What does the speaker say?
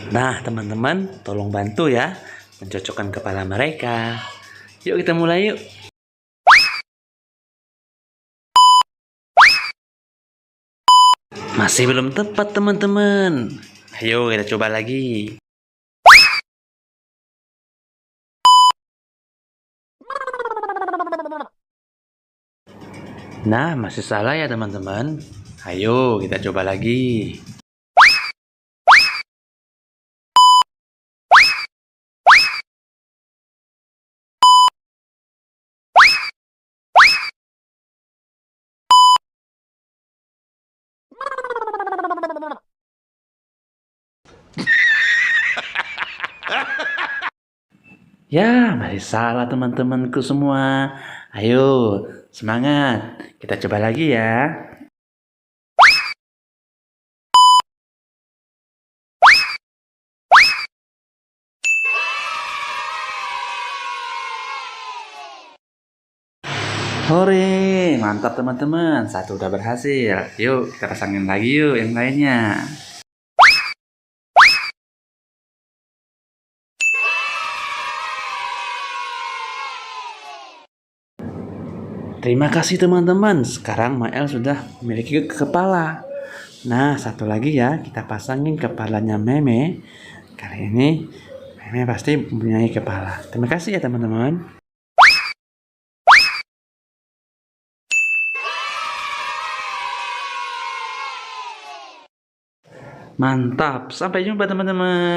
Nah, teman-teman, tolong bantu ya mencocokkan kepala mereka. Yuk kita mulai yuk. Masih belum tepat, teman-teman. Ayo kita coba lagi. Nah, masih salah ya teman-teman. Ayo kita coba lagi. Ya, masih salah teman-temanku semua. Ayo, semangat. Kita coba lagi ya. Hore, mantap teman-teman. Satu udah berhasil. Yuk, kita pasangin lagi yuk yang lainnya. Terima kasih teman-teman. Sekarang Mael sudah memiliki kepala. Nah, satu lagi ya, kita pasangin kepalanya Meme. Kali ini Meme pasti mempunyai kepala. Terima kasih ya teman-teman. Mantap, sampai jumpa teman-teman.